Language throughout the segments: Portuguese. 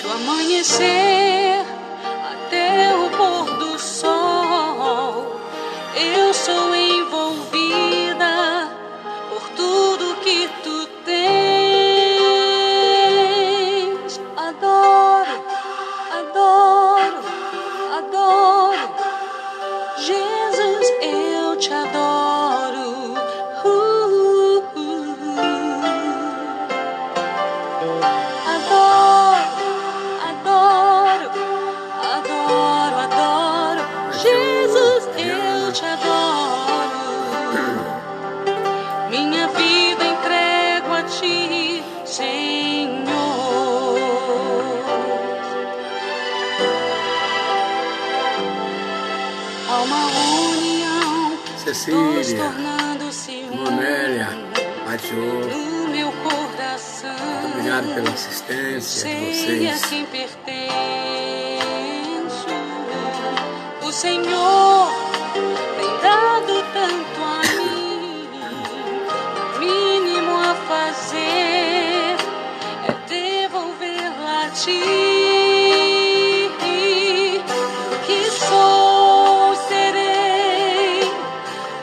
do amanhecer até o pôr do sol, eu sou envolvida por tudo que tu tens. Adoro, adoro, adoro, Jesus, eu te adoro. Adoro, adoro, adoro, adoro, Jesus, eu te adoro. Minha vida entrego a ti, Senhor. Há uma união, todos tornando-se Monélia, Pai do Senhor, no meu coração. Obrigado pela assistência de Sei vocês. a quem pertenço. O Senhor tem dado tanto a mim. O mínimo a fazer é devolver-la a ti. Que sou, serei,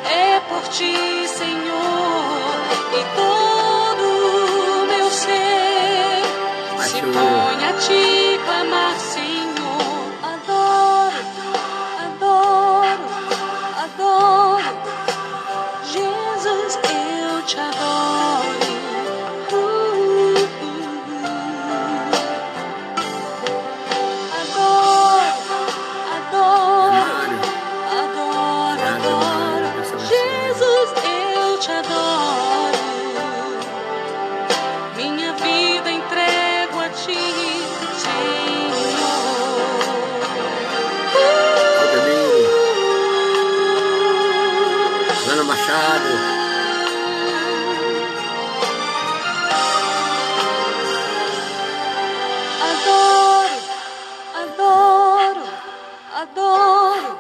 é por ti, Senhor, e todo meu ser se põe a te clamar, Senhor. Adoro, adoro, adoro, Jesus, eu te adoro. Adoro, adoro, adoro, adoro, Jesus, eu te adoro. Minha vida entrego a ti, Senhor. Ana Machado, Adoro, adoro, adoro,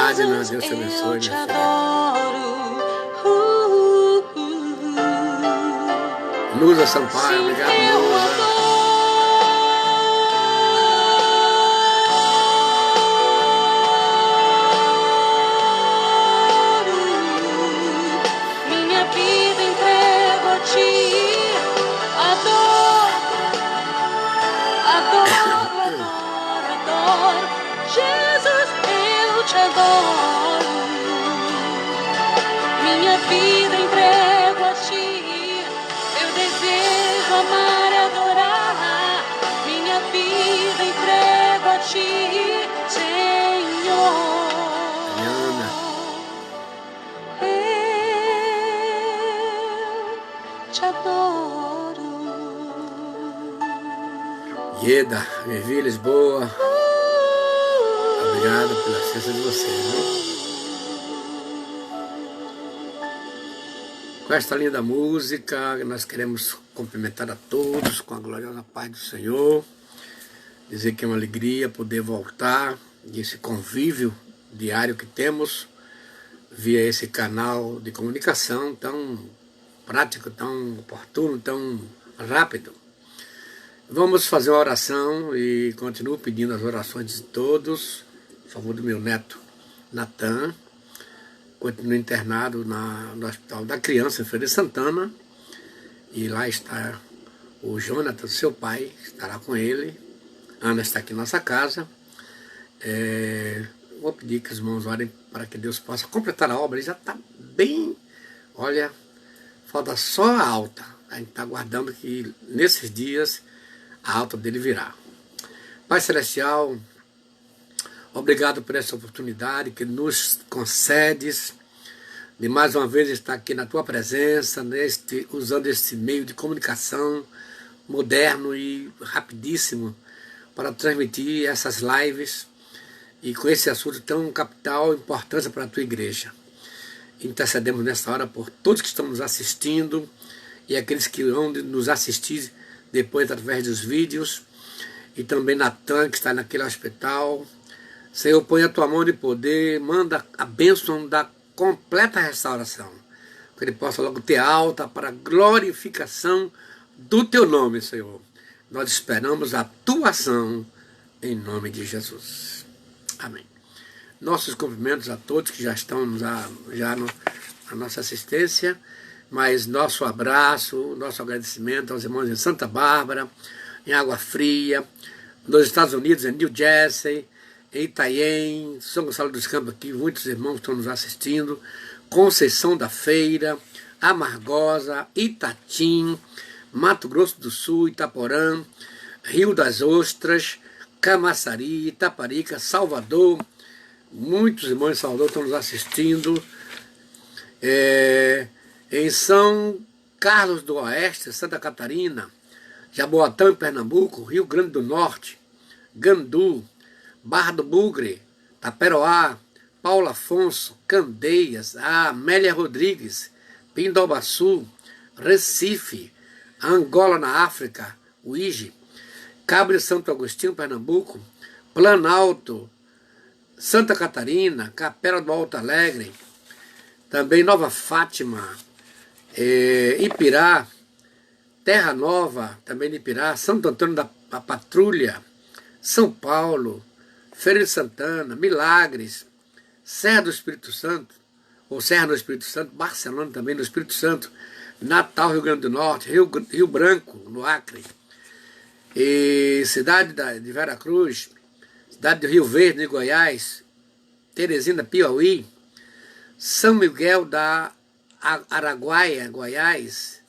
Adina, Jesus, Deus te abençoe, eu te minha filha. adoro. Lusa Sampaio, Sim, obrigado, eu Lusa. adoro. Minha vida entrego a ti. Adoro, adoro, adoro, adoro. Jesus, eu te adoro. Minha vida entrego a ti. Eu desejo amar e adorar. Minha vida entrego a ti, Senhor. Ana, Eu te adoro. Ieda, Vivi, Lisboa, obrigado pela assistência de vocês, viu? Com esta linda música, nós queremos cumprimentar a todos com a gloriosa paz do Senhor, dizer que é uma alegria poder voltar desse convívio diário que temos via esse canal de comunicação tão prático, tão oportuno, tão rápido. Vamos fazer uma oração e continuo pedindo as orações de todos, a favor do meu neto Natan. Continua internado no Hospital da Criança, em Feira de Santana, e lá está o Jonathan, seu pai, estará com ele. Ana está aqui em nossa casa. Vou pedir que os irmãos orem para que Deus possa completar a obra. Ele já está bem, olha, falta só a alta. A gente está aguardando que nesses dias a alta dele virá. Pai Celestial, obrigado por essa oportunidade que nos concedes de mais uma vez estar aqui na tua presença, usando este meio de comunicação moderno e rapidíssimo para transmitir essas lives e com esse assunto tão capital importância para a tua igreja. Intercedemos nesta hora por todos que estão nos assistindo e aqueles que vão nos assistir depois através dos vídeos, e também Natan, que está naquele hospital. Senhor, põe a tua mão de poder, manda a bênção da completa restauração, que ele possa logo ter alta para a glorificação do teu nome, Senhor. nós esperamos a tua ação em nome de Jesus. Amém. Nossos cumprimentos a todos que já estão na nossa assistência, mas nosso abraço, nosso agradecimento aos irmãos em Santa Bárbara, em Água Fria, nos Estados Unidos, em New Jersey, em Itaém, São Gonçalo dos Campos, aqui muitos irmãos estão nos assistindo, Conceição da Feira, Amargosa, Itatim, Mato Grosso do Sul, Itaporã, Rio das Ostras, Camaçari, Itaparica, Salvador. Muitos irmãos de Salvador estão nos assistindo. Em São Carlos do Oeste, Santa Catarina, Jaboatão, Pernambuco, Rio Grande do Norte, Gandu, Barra do Bugre, Taperoá, Paulo Afonso, Candeias, Amélia Rodrigues, Pindobaçu, Recife, Angola na África, Uíge, Cabo de Santo Agostinho, Pernambuco, Planalto, Santa Catarina, Capela do Alto Alegre, também Nova Fátima, Ipirá, Terra Nova, também de Ipirá, Santo Antônio da Patrulha, São Paulo, Feira de Santana, Milagres, Serra do Espírito Santo, ou Serra do Espírito Santo, Barcelona também no Espírito Santo, Natal, Rio Grande do Norte, Rio Branco, no Acre, e cidade de Veracruz, cidade de Rio Verde, de Goiás, Teresina, Piauí, São Miguel da Araguaia, Goiás,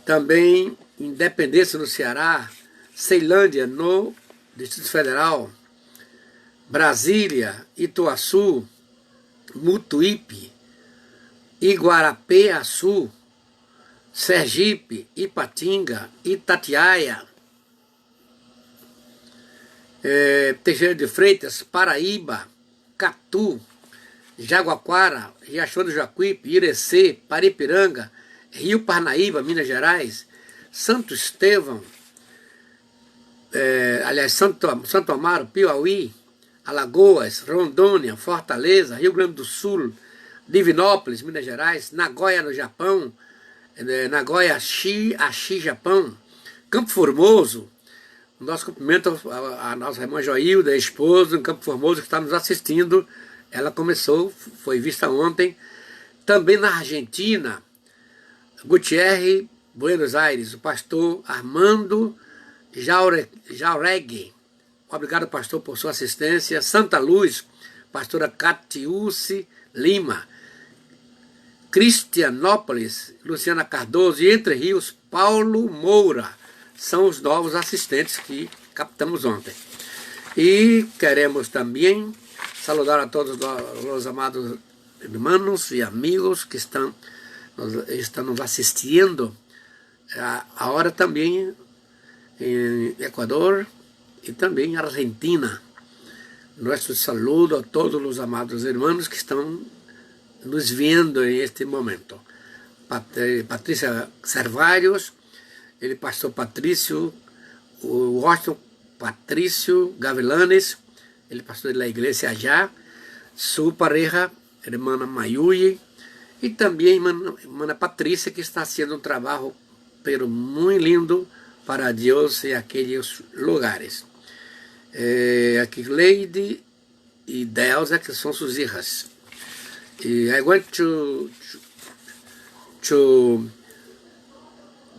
também Independência no Ceará, Ceilândia no Distrito Federal, Brasília, Ituaçu, Mutuípe, Iguarapeaçu, Sergipe, Ipatinga, Itatiaia, Teixeira de Freitas, Paraíba, Catu, Jaguaquara, Riachão do Jacuípe, Irecê, Paripiranga, Rio Parnaíba, Minas Gerais, Santo Estevão, Santo Amaro, Piauí, Alagoas, Rondônia, Fortaleza, Rio Grande do Sul, Divinópolis, Minas Gerais, Nagoya, no Japão, Nagoya, Ashi, Japão, Campo Formoso. Nosso cumprimento à nossa irmã Joilda, esposa em Campo Formoso, que está nos assistindo. Ela começou, foi vista ontem. Também na Argentina, Gutierrez, Buenos Aires, o pastor Armando Jauregui. Obrigado, pastor, por sua assistência. Santa Luz, pastora Catiúce Lima. Cristianópolis, Luciana Cardoso. E Entre Rios, Paulo Moura. São os novos assistentes que captamos ontem. E queremos também saludar a todos os amados irmãos e amigos que estão nos assistindo. Agora também em Equador e também em Argentina. Nosso saludo a todos os amados irmãos que estão nos vendo em este momento. Patrícia Servários, ele pastor Patrício, o Washington Patrício Gavilanes, ele pastor da igreja allá, sua pareja, irmã Mayuyi, e também irmã Patrícia, que está fazendo um trabalho pero muito lindo para Deus em aqueles lugares. Aqui Lady e Delza, que são suas filhas. I want to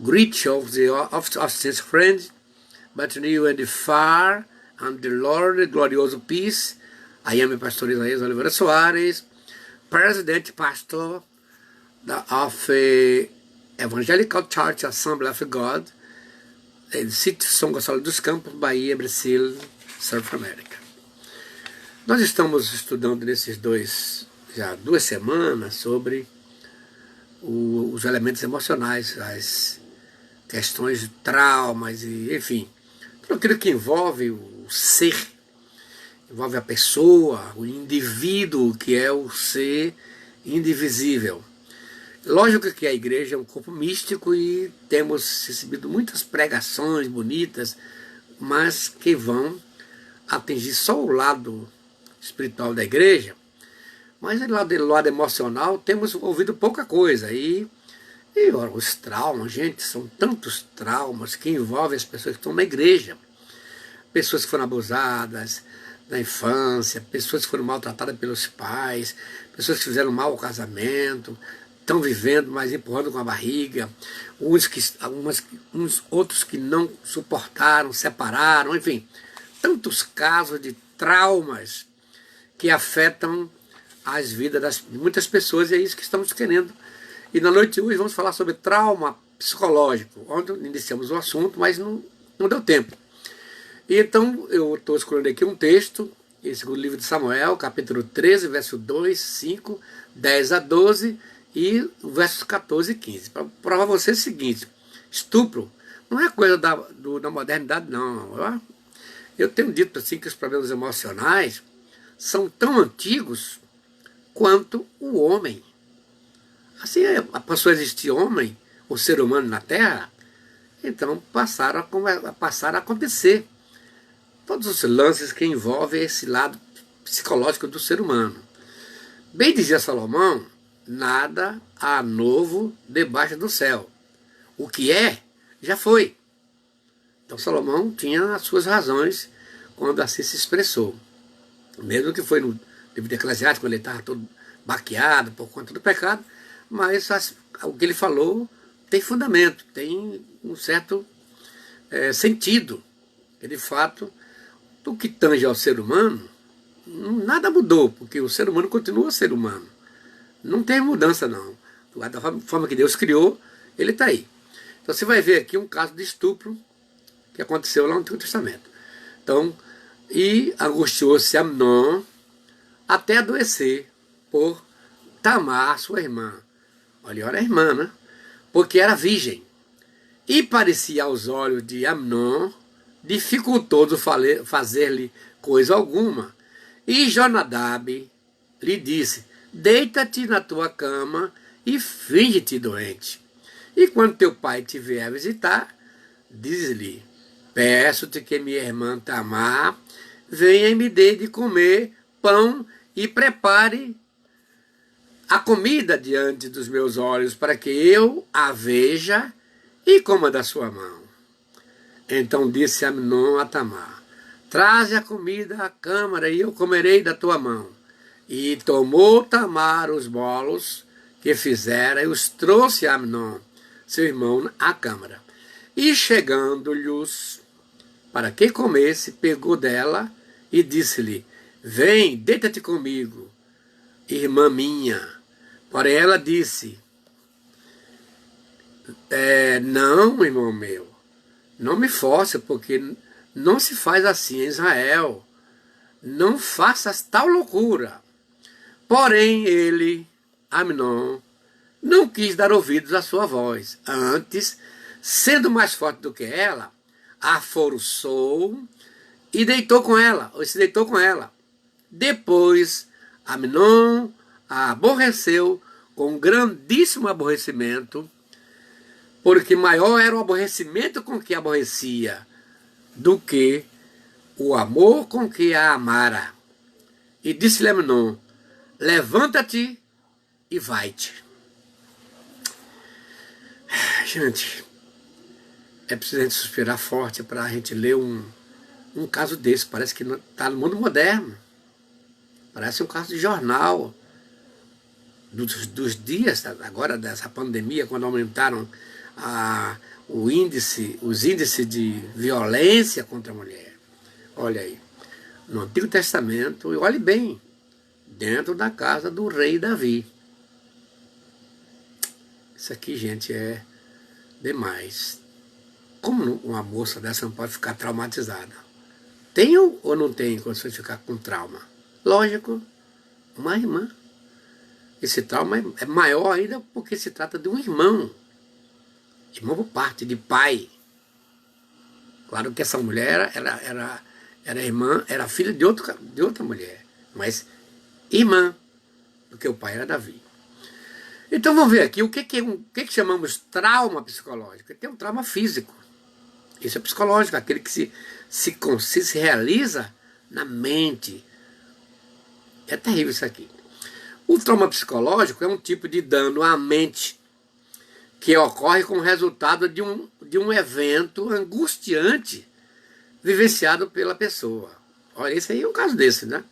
greet you of the officers friends, but you and the far and the Lord glorioso peace. I am Pastor Isaías Oliveira Soares, President Pastor of Evangelical Church Assembly of God, in City São Gonçalo dos Campos, Bahia, Brasil, South America. Nós estamos estudando já 2 semanas sobre os elementos emocionais, as questões de traumas, e, enfim, tudo aquilo que envolve o ser, envolve a pessoa, o indivíduo, que é o ser indivisível. Lógico que a igreja é um corpo místico e temos recebido muitas pregações bonitas, mas que vão atingir só o lado espiritual da igreja. Mas do lado emocional temos ouvido pouca coisa. E E ora, os traumas, gente, são tantos traumas que envolvem as pessoas que estão na igreja. Pessoas que foram abusadas na infância, pessoas que foram maltratadas pelos pais, pessoas que fizeram mal ao casamento, estão vivendo, mas empurrando com a barriga, uns outros que não suportaram, separaram, enfim, tantos casos de traumas que afetam as vidas de muitas pessoas, e é isso que estamos querendo. E na noite de hoje vamos falar sobre trauma psicológico, onde iniciamos o assunto, mas não deu tempo. E então eu estou escolhendo aqui um texto, esse é o livro de Samuel, capítulo 13, verso 2, 5, 10 a 12 e versos 14 e 15. Para provar você o seguinte: estupro não é coisa da modernidade, não. Eu tenho dito assim que os problemas emocionais são tão antigos quanto o homem. Assim, passou a existir homem, o ser humano na Terra, então passaram a acontecer todos os lances que envolvem esse lado psicológico do ser humano. Bem dizia Salomão, nada há novo debaixo do céu. O que é, já foi. Então Salomão tinha as suas razões quando assim se expressou. Mesmo que foi no livro de Eclesiastes, quando ele estava todo baqueado por conta do pecado, mas o que ele falou tem fundamento, tem um certo sentido. E de fato, do que tange ao ser humano, nada mudou, porque o ser humano continua ser humano. Não tem mudança, não. Da forma que Deus criou, ele está aí. Então você vai ver aqui um caso de estupro que aconteceu lá no Antigo Testamento. Então, e angustiou-se Amnon até adoecer por Tamar, sua irmã. Olha a irmã, né? Porque era virgem. E parecia aos olhos de Amnon dificultoso fazer-lhe coisa alguma. E Jonadab lhe disse: deita-te na tua cama e finge-te doente. E quando teu pai te vier visitar, diz-lhe: peço-te que minha irmã Tamar venha e me dê de comer pão e prepare a comida diante dos meus olhos, para que eu a veja e coma da sua mão. Então disse Amnon a Tamar: traze a comida à câmara e eu comerei da tua mão. E tomou Tamar os bolos que fizera e os trouxe a Amnon, seu irmão, à câmara. E chegando-lhes para que comesse, pegou dela e disse-lhe: vem, deita-te comigo, irmã minha. Porém ela disse: não, irmão meu, não me force, porque não se faz assim em Israel. Não faças tal loucura. Porém ele, Amnon, não quis dar ouvidos à sua voz. Antes, sendo mais forte do que ela, a forçou e deitou com ela, ou se deitou com ela. Depois, Amnon a aborreceu com um grandíssimo aborrecimento, porque maior era o aborrecimento com que a aborrecia do que o amor com que a amara. E disse-lhe Amnon: levanta-te e vai-te. Gente, é preciso a gente suspirar forte para a gente ler um caso desse. Parece que está no mundo moderno. Parece um caso de jornal. Dos dias agora dessa pandemia, quando aumentaram os índices de violência contra a mulher. Olha aí, no Antigo Testamento, e olhe bem, dentro da casa do rei Davi. Isso aqui, gente, é demais. Como uma moça dessa não pode ficar traumatizada? Tem ou não tem condições de ficar com trauma? Lógico, uma irmã. Esse trauma é maior ainda porque se trata de um irmão. Irmão por parte de pai. Claro que essa mulher era irmã, era filha de outra mulher. Mas irmã, porque o pai era Davi. Então vamos ver aqui o que chamamos trauma psicológico. Tem um trauma físico. Isso é psicológico, aquele que se realiza na mente. É terrível isso aqui. O trauma psicológico é um tipo de dano à mente que ocorre como resultado de um evento angustiante vivenciado pela pessoa. Olha, esse aí é um caso desse, né?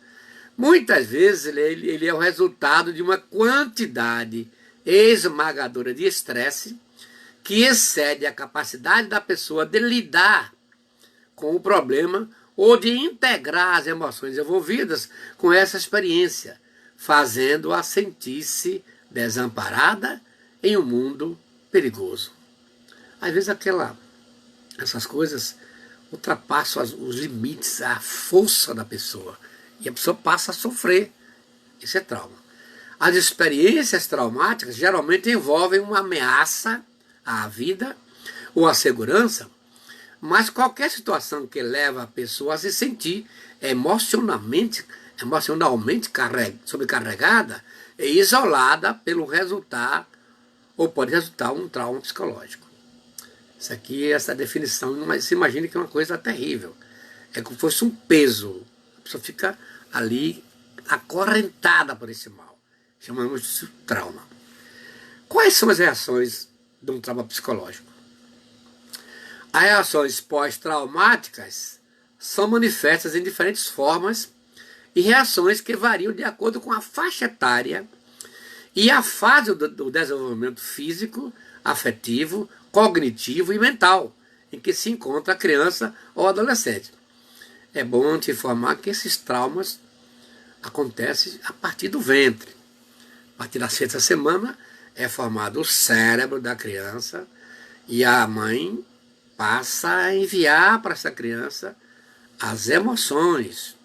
Muitas vezes ele é o resultado de uma quantidade esmagadora de estresse que excede a capacidade da pessoa de lidar com o problema ou de integrar as emoções envolvidas com essa experiência, fazendo-a sentir-se desamparada em um mundo perigoso. Às vezes essas coisas ultrapassam os limites, a força da pessoa, e a pessoa passa a sofrer. Isso é trauma. As experiências traumáticas geralmente envolvem uma ameaça à vida ou à segurança, mas qualquer situação que leva a pessoa a se sentir emocionalmente sobrecarregada e isolada pelo resultado, ou pode resultar um trauma psicológico. Isso aqui, essa definição, mas se imagina que é uma coisa terrível. É como se fosse um peso. A pessoa fica ali acorrentada por esse mal. Chamamos de trauma. Quais são as reações de um trauma psicológico? As reações pós-traumáticas são manifestas em diferentes formas e reações que variam de acordo com a faixa etária e a fase do desenvolvimento físico, afetivo, cognitivo e mental em que se encontra a criança ou adolescente. É bom te informar que esses traumas acontecem a partir do ventre. A partir da sexta semana é formado o cérebro da criança e a mãe passa a enviar para essa criança as emoções.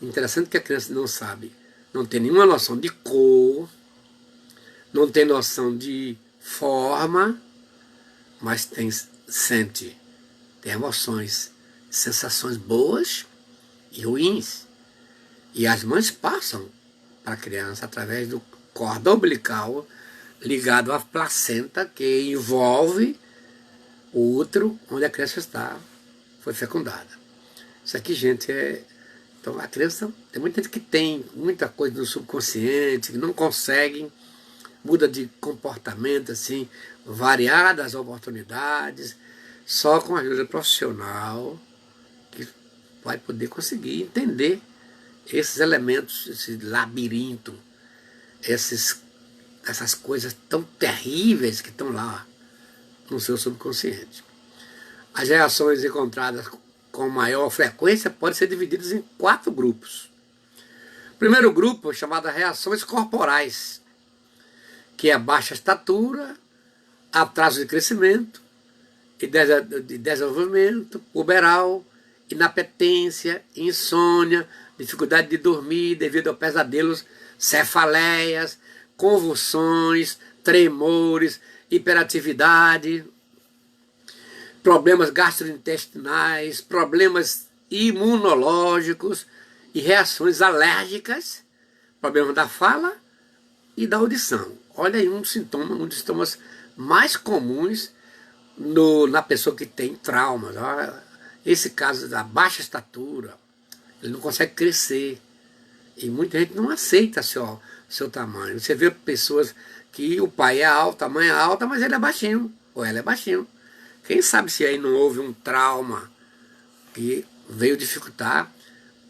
Interessante que a criança não sabe, não tem nenhuma noção de cor, não tem noção de forma, mas sente, tem emoções, sensações boas e ruins. E as mães passam para a criança através do cordão umbilical ligado à placenta que envolve o útero onde a criança foi fecundada. Isso aqui, gente, Então a criança, tem muita gente que tem muita coisa no subconsciente, que não consegue, muda de comportamento, assim, variadas oportunidades, só com a ajuda profissional que vai poder conseguir entender esses elementos, esse labirinto, essas coisas tão terríveis que estão lá no seu subconsciente. As reações encontradas com maior frequência podem ser divididas em 4 grupos. O primeiro grupo é chamado reações corporais, que é baixa estatura, atraso de crescimento e de desenvolvimento, puberal, inapetência, insônia, dificuldade de dormir devido a pesadelos, cefaleias, convulsões, tremores, hiperatividade, problemas gastrointestinais, problemas imunológicos e reações alérgicas, problemas da fala e da audição. Olha aí um dos sintomas mais comuns na pessoa que tem traumas. Esse caso da baixa estatura, ele não consegue crescer. E muita gente não aceita seu tamanho. Você vê pessoas que o pai é alto, a mãe é alta, mas ele é baixinho, ou ela é baixinho. Quem sabe se aí não houve um trauma que veio dificultar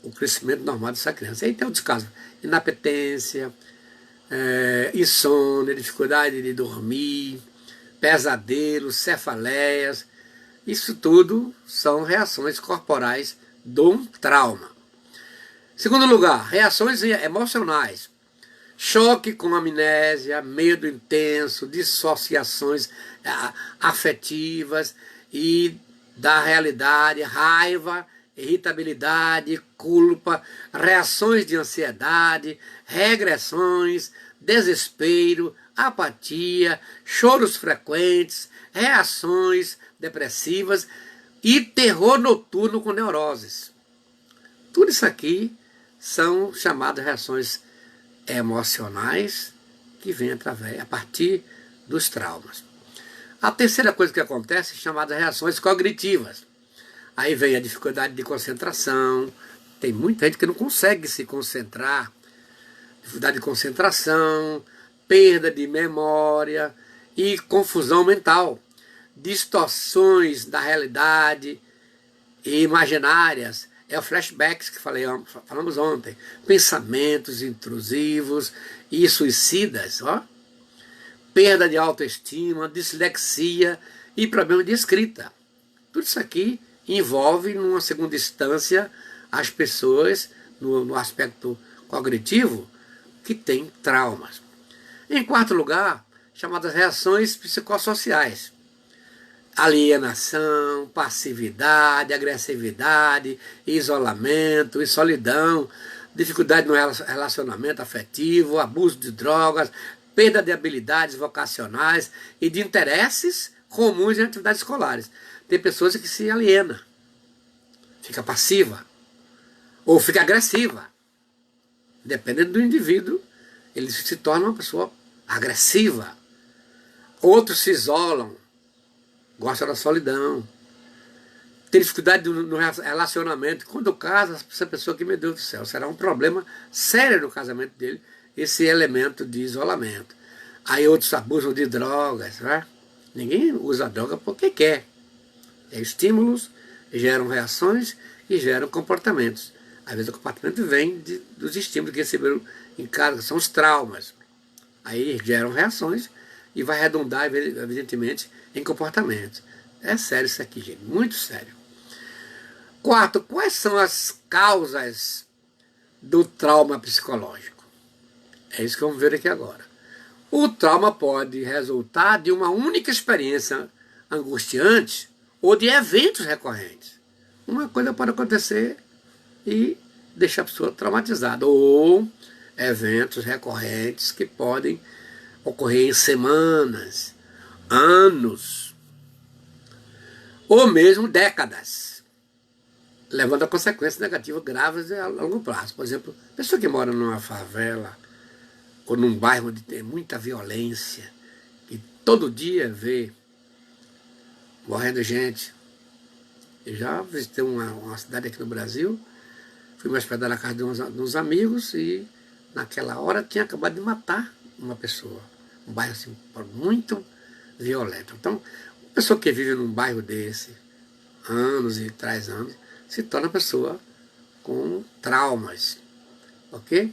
o crescimento normal dessa criança. Aí tem outros casos, inapetência, insônia, dificuldade de dormir, pesadelos, cefaleias. Isso tudo são reações corporais de um trauma. Segundo lugar, reações emocionais. Choque com amnésia, medo intenso, dissociações afetivas e da realidade, raiva, irritabilidade, culpa, reações de ansiedade, regressões, desespero, apatia, choros frequentes, reações depressivas e terror noturno com neuroses. Tudo isso aqui são chamadas reações emocionais que vêm a partir dos traumas. A terceira coisa que acontece é chamada reações cognitivas. Aí vem a dificuldade de concentração, tem muita gente que não consegue se concentrar, dificuldade de concentração, perda de memória e confusão mental, distorções da realidade e imaginárias, é o flashbacks que falamos ontem, pensamentos intrusivos e suicidas, ó, perda de autoestima, dislexia e problema de escrita. Tudo isso aqui envolve, numa segunda instância, as pessoas, no aspecto cognitivo, que têm traumas. Em quarto lugar, chamadas reações psicossociais. Alienação, passividade, agressividade, isolamento e solidão, dificuldade no relacionamento afetivo, abuso de drogas, perda de habilidades vocacionais e de interesses comuns em atividades escolares. Tem pessoas que se alienam, fica passiva ou fica agressiva. Dependendo do indivíduo, ele se torna uma pessoa agressiva. Outros se isolam, gostam da solidão, tem dificuldade no relacionamento. Quando casa, essa pessoa aqui, meu Deus do céu, será um problema sério no casamento dele, esse elemento de isolamento. Aí outros abusam de drogas, né? Ninguém usa droga porque quer. Estímulos geram reações e geram comportamentos. Às vezes o comportamento vem dos estímulos que receberam em casa, que são os traumas. Aí geram reações e vai redundar, evidentemente, em comportamentos. É sério isso aqui, gente, muito sério. Quarto, quais são as causas do trauma psicológico? É isso que vamos ver aqui agora. O trauma pode resultar de uma única experiência angustiante ou de eventos recorrentes. Uma coisa pode acontecer e deixar a pessoa traumatizada, ou eventos recorrentes que podem ocorrer em semanas, anos, ou mesmo décadas, levando a consequências negativas graves a longo prazo. Por exemplo, pessoa que mora numa favela ou num bairro onde tem muita violência, e todo dia vê morrendo gente. Eu já visitei uma cidade aqui no Brasil, fui me hospedar na casa de uns amigos e naquela hora tinha acabado de matar uma pessoa. Um bairro assim, muito violento. Então, uma pessoa que vive num bairro desse, anos e traz anos, se torna pessoa com traumas. Ok?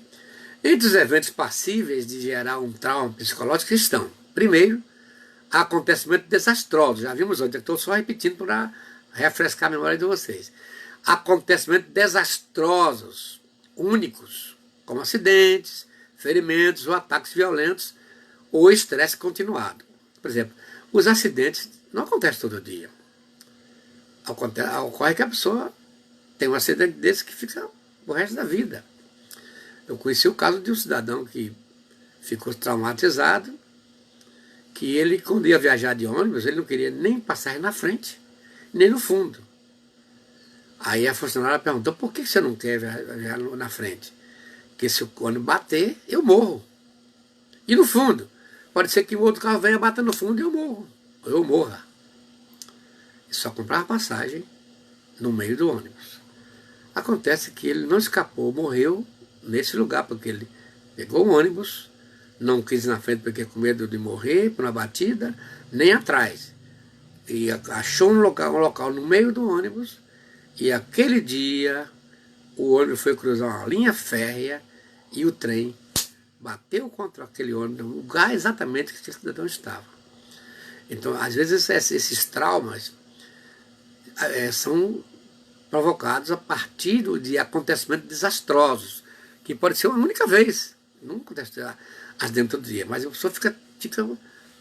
Entre os eventos passíveis de gerar um trauma psicológico estão, primeiro, acontecimentos desastrosos. Já vimos ontem, estou só repetindo para refrescar a memória de vocês. Acontecimentos desastrosos, únicos, como acidentes, ferimentos ou ataques violentos ou estresse continuado. Por exemplo, os acidentes não acontecem todo dia. Ocorre que a pessoa tem um acidente desse que fica o resto da vida. Eu conheci o caso de um cidadão que ficou traumatizado, que ele, quando ia viajar de ônibus, ele não queria nem passar na frente, nem no fundo. Aí a funcionária perguntou, por que você não quer viajar na frente? Porque se o ônibus bater, eu morro. E no fundo? Pode ser que o outro carro venha bater no fundo e eu morro. Ou eu morra. E só comprava passagem no meio do ônibus. Acontece que ele não escapou, morreu nesse lugar, porque ele pegou o ônibus, não quis ir na frente porque com medo de morrer por uma batida, nem atrás. E achou um local no meio do ônibus, e aquele dia o ônibus foi cruzar uma linha férrea e o trem bateu contra aquele ônibus, no lugar exatamente que esse cidadão estava. Então, às vezes, esses traumas são provocados a partir de acontecimentos desastrosos, que pode ser uma única vez, não acontece acidente todo dia, mas a pessoa fica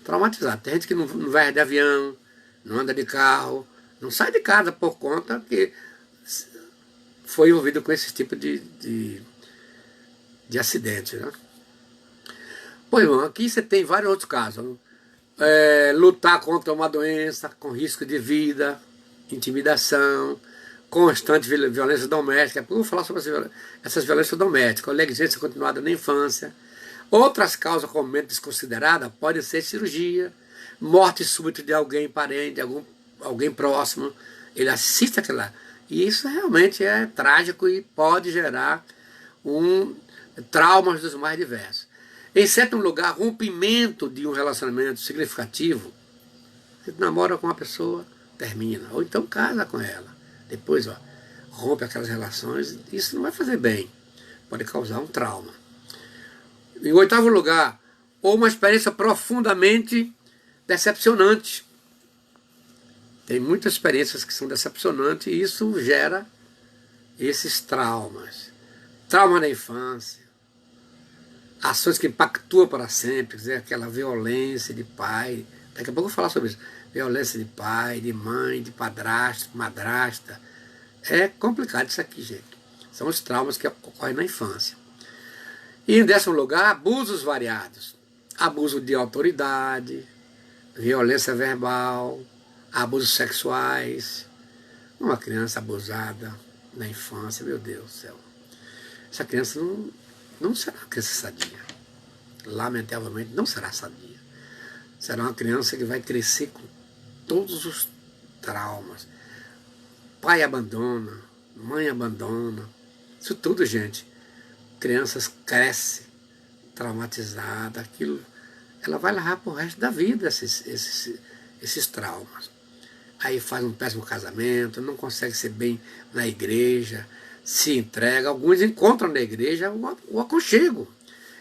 traumatizada. Tem gente que não vai de avião, não anda de carro, não sai de casa por conta que foi envolvido com esse tipo de acidente, né? Pois bom, aqui você tem vários outros casos. Lutar contra uma doença com risco de vida, intimidação, constante violência doméstica. Eu vou falar sobre essas violências domésticas, negligência continuada na infância. Outras causas comumente desconsideradas podem ser cirurgia, morte súbita de alguém parente, alguém próximo. Ele assiste aquela. E isso realmente é trágico e pode gerar traumas dos mais diversos. Em certo lugar, rompimento de um relacionamento significativo. Você namora com uma pessoa, termina. Ou então casa com ela. Depois, rompe aquelas relações. Isso não vai fazer bem. Pode causar um trauma. Em oitavo lugar, ou uma experiência profundamente decepcionante. Tem muitas experiências que são decepcionantes e isso gera esses traumas. Trauma na infância, ações que impactuam para sempre, quer dizer, aquela violência de pai. Daqui a pouco eu vou falar sobre isso. Violência de pai, de mãe, de padrasto, madrasta. É complicado isso aqui, gente. São os traumas que ocorrem na infância. E em 10º lugar, abusos variados. Abuso de autoridade, violência verbal, abusos sexuais. Uma criança abusada na infância, meu Deus do céu. Essa criança não será uma criança sadia. Lamentavelmente não será sadia. Será uma criança que vai crescer com todos os traumas. Pai abandona, mãe abandona. Isso tudo, gente. Crianças crescem traumatizadas. Aquilo, ela vai levar para o resto da vida esses traumas. Aí faz um péssimo casamento, não consegue ser bem na igreja, se entrega. Alguns encontram na igreja o aconchego.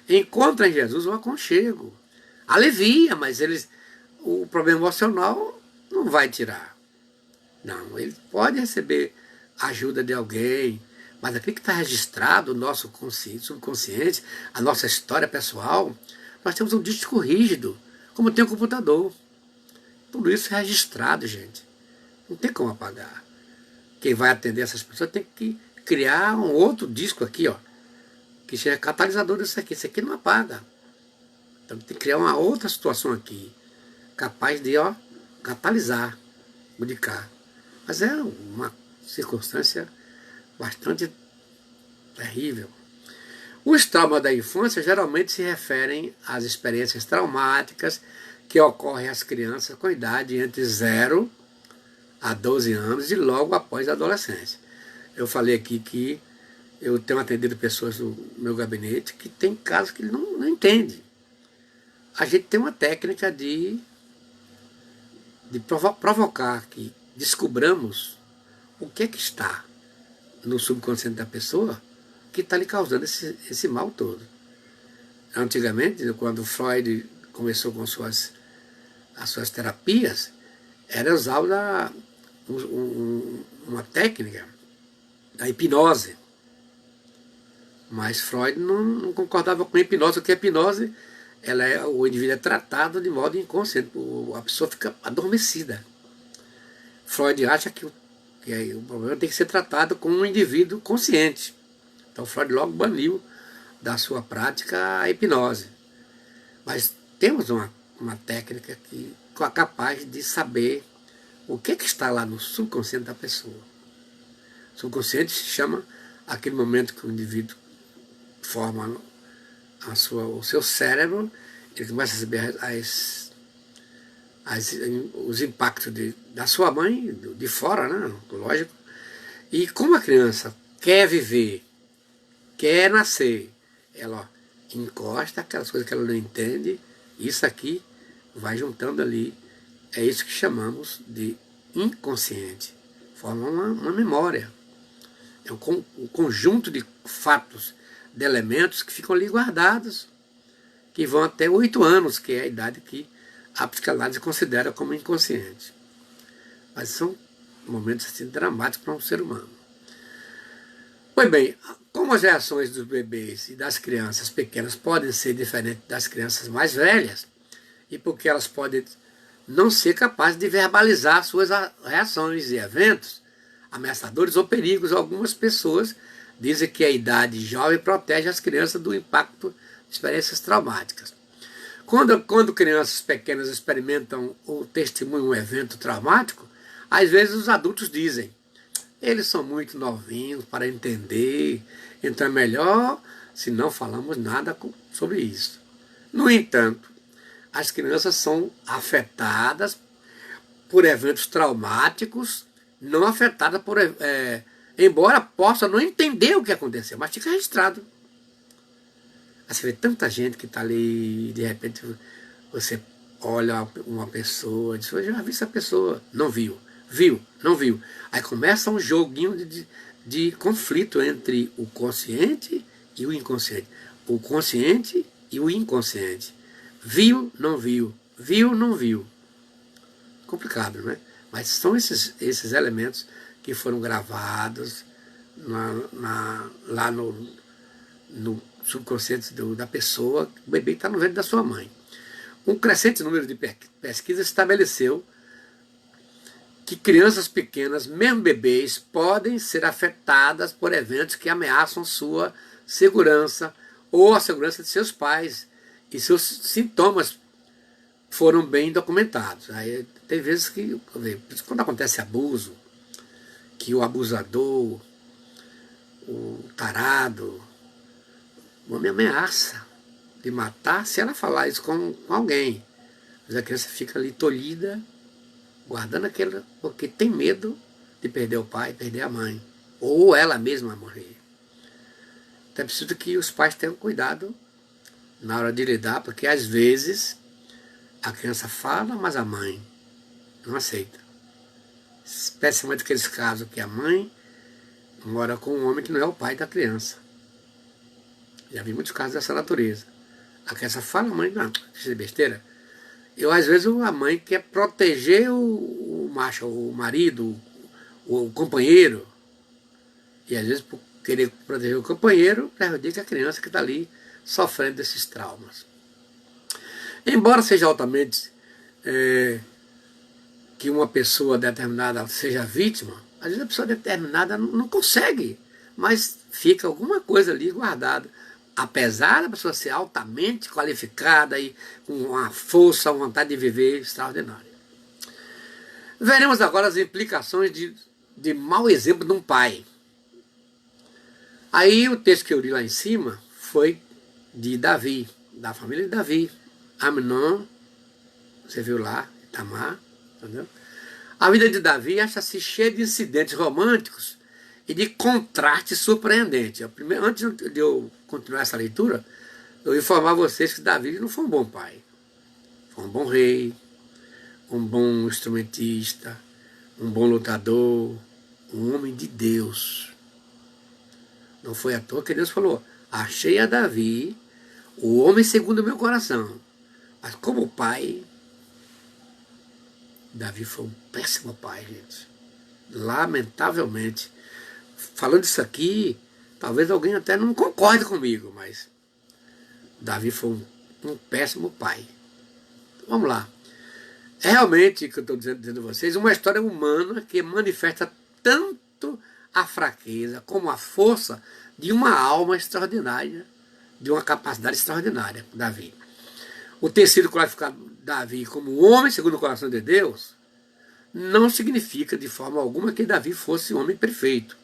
Encontram em Jesus o aconchego. Alivia, mas o problema emocional não vai tirar. Não, ele pode receber ajuda de alguém, mas aquilo que está registrado no nosso subconsciente, a nossa história pessoal, nós temos um disco rígido, como tem o computador. Tudo isso é registrado, gente. Não tem como apagar. Quem vai atender essas pessoas tem que criar um outro disco aqui, que seja catalisador disso aqui. Isso aqui não apaga. Então tem que criar uma outra situação aqui, capaz de catalisar, modificar. Mas é uma circunstância bastante terrível. Os traumas da infância geralmente se referem às experiências traumáticas que ocorrem às crianças com idade entre 0 a 12 anos e logo após a adolescência. Eu falei aqui que eu tenho atendido pessoas no meu gabinete que tem casos que ele não entende. A gente tem uma técnica de provocar que descobramos o que é que está no subconsciente da pessoa que está lhe causando esse mal todo. Antigamente, quando Freud começou com as suas terapias, era usar uma técnica da hipnose. Mas Freud não concordava com a hipnose, porque a hipnose, o indivíduo é tratado de modo inconsciente, a pessoa fica adormecida. Freud acha que o problema tem que ser tratado com um indivíduo consciente. Então Freud logo baniu da sua prática a hipnose. Mas temos uma técnica que é capaz de saber o que está lá no subconsciente da pessoa. O subconsciente se chama aquele momento que o indivíduo forma o seu cérebro, ele começa a receber os impactos da sua mãe, de fora, né? Lógico. E como a criança quer viver, quer nascer, ela encosta aquelas coisas que ela não entende, isso aqui vai juntando ali. É isso que chamamos de inconsciente. Forma uma memória. É um conjunto de fatos, de elementos que ficam ali guardados, que vão até 8 anos, que é a idade que a psicanálise considera como inconsciente. Mas são momentos assim, dramáticos para um ser humano. Pois bem, como as reações dos bebês e das crianças pequenas podem ser diferentes das crianças mais velhas, e porque elas podem não ser capazes de verbalizar suas reações e eventos ameaçadores ou perigos, algumas pessoas dizem que a idade jovem protege as crianças do impacto de experiências traumáticas. Quando crianças pequenas experimentam ou testemunham um evento traumático, às vezes os adultos dizem: eles são muito novinhos para entender, então é melhor se não falamos nada sobre isso. No entanto, as crianças são afetadas por eventos traumáticos, não afetadas embora possa não entender o que aconteceu, mas fica registrado. Aí você vê tanta gente que está ali, de repente você olha uma pessoa e diz, eu já vi essa pessoa. Não viu, viu, não viu. Aí começa um joguinho de conflito entre o consciente e o inconsciente. O consciente e o inconsciente. Viu, não viu. Viu, não viu. Complicado, né? Mas são esses elementos que foram gravados lá no subconsciente da pessoa. O bebê está no ventre da sua mãe. Um crescente número de pesquisas estabeleceu que crianças pequenas, mesmo bebês, podem ser afetadas por eventos que ameaçam sua segurança ou a segurança de seus pais, e seus sintomas foram bem documentados. Aí tem vezes que, quando acontece abuso, que o abusador, o tarado, o homem ameaça de matar se ela falar isso com alguém. Mas a criança fica ali tolhida, guardando aquilo, porque tem medo de perder o pai, perder a mãe, ou ela mesma morrer. Então é preciso que os pais tenham cuidado na hora de lidar, porque às vezes a criança fala, mas a mãe não aceita. Especialmente aqueles casos que a mãe mora com um homem que não é o pai da criança. Já vi muitos casos dessa natureza. A criança fala, a mãe, não, isso é besteira. Às vezes a mãe quer proteger o macho, o marido, o companheiro. E às vezes, por querer proteger o companheiro, prejudica a criança que está ali sofrendo desses traumas. Embora seja altamente que uma pessoa determinada seja vítima, às vezes a pessoa determinada não consegue, mas fica alguma coisa ali guardada. Apesar da pessoa ser altamente qualificada e com uma força, uma vontade de viver extraordinária. Veremos agora as implicações de mau exemplo de um pai. Aí o texto que eu li lá em cima foi de Davi, da família de Davi. Amnon, você viu lá, Tamar, entendeu? A vida de Davi acha-se cheia de incidentes românticos e de contrastes surpreendentes. Antes de eu continuar essa leitura, eu vou informar vocês que Davi não foi um bom pai. Foi um bom rei, um bom instrumentista, um bom lutador, um homem de Deus. Não foi à toa que Deus falou, achei a Davi, o homem segundo o meu coração. Mas como pai, Davi foi um péssimo pai, gente. Lamentavelmente. Falando isso aqui, talvez alguém até não concorde comigo, mas Davi foi um péssimo pai. Então, vamos lá. É realmente, o que eu estou dizendo a vocês, uma história humana que manifesta tanto a fraqueza como a força de uma alma extraordinária, de uma capacidade extraordinária, Davi. O ter sido qualificado Davi como homem segundo o coração de Deus não significa de forma alguma que Davi fosse um homem perfeito,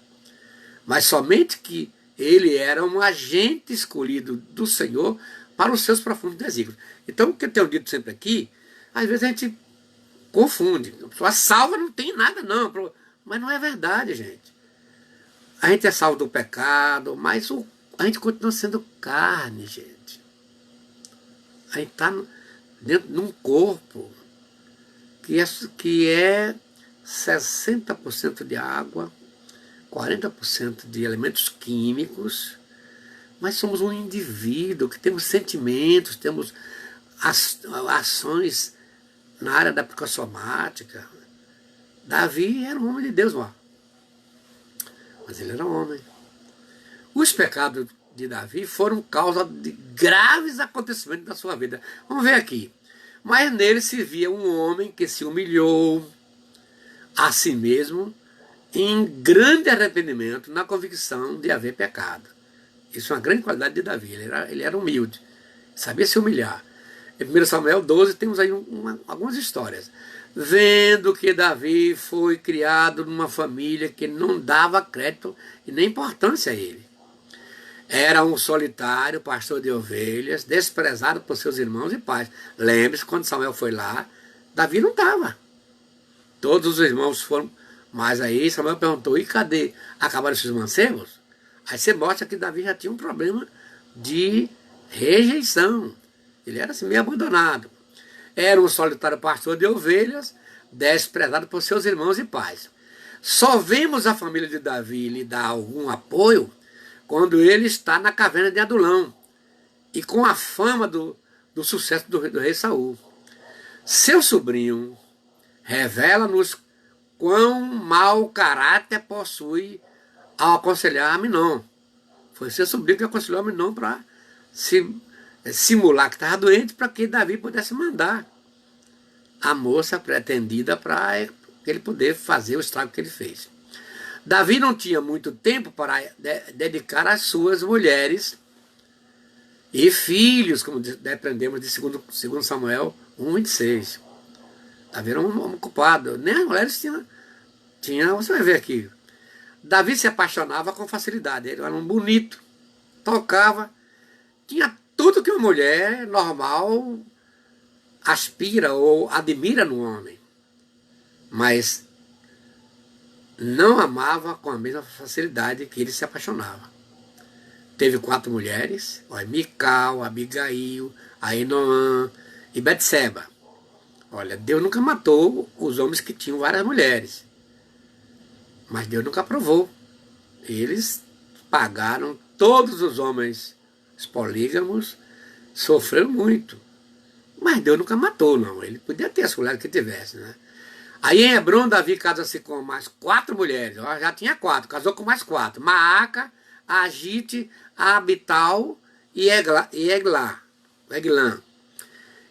mas somente que ele era um agente escolhido do Senhor para os seus profundos desígnios. Então, o que eu tenho dito sempre aqui, às vezes a gente confunde. A pessoa salva não tem nada não, mas não é verdade, gente. A gente é salvo do pecado, mas a gente continua sendo carne, gente. A gente está dentro de um corpo que é 60% de água, 40% de elementos químicos, mas somos um indivíduo que temos sentimentos, temos ações na área da psicossomática. Davi era um homem de Deus, mas ele era um homem. Os pecados de Davi foram causa de graves acontecimentos da sua vida. Vamos ver aqui. Mas nele se via um homem que se humilhou a si mesmo em grande arrependimento, na convicção de haver pecado. Isso é uma grande qualidade de Davi. Ele era humilde, sabia se humilhar. Em 1 Samuel 12 temos aí algumas histórias. Vendo que Davi foi criado numa família que não dava crédito e nem importância a ele. Era um solitário, pastor de ovelhas, desprezado por seus irmãos e pais. Lembre-se, quando Samuel foi lá, Davi não estava. Todos os irmãos foram, mas aí Samuel perguntou, e cadê? Acabaram esses mancebos? Aí você mostra que Davi já tinha um problema de Rejeição. Ele era assim, meio abandonado. Era um solitário pastor de ovelhas, desprezado por seus irmãos e pais. Só vemos a família de Davi lhe dar algum apoio quando ele está na caverna de Adulão e com a fama do sucesso do rei Saul. Seu sobrinho revela-nos quão mau caráter possui ao aconselhar Aminon. Foi seu sobrinho que aconselhou Aminon para simular que estava doente para que Davi pudesse mandar a moça pretendida para ele poder fazer o estrago que ele fez. Davi não tinha muito tempo para dedicar às suas mulheres e filhos, como aprendemos de 2 Samuel 1:26. Davi era um homem ocupado. Nem as mulheres tinham. Você vai ver aqui. Davi se apaixonava com facilidade. Ele era um bonito, tocava, tinha tudo que uma mulher normal aspira ou admira no homem. Mas não amava com a mesma facilidade que ele se apaixonava. Teve 4 mulheres, Mical, Abigail, Ainoã e Betseba. Olha, Deus nunca matou os homens que tinham várias mulheres. Mas Deus nunca aprovou. Eles pagaram, todos os homens polígamos sofreram muito. Mas Deus nunca matou, não. Ele podia ter as mulheres que tivesse, né? Aí em Hebron, Davi casa-se com mais 4 mulheres. Ó, já tinha 4, casou com mais 4. Maaca, Agite, Abital e Eglã.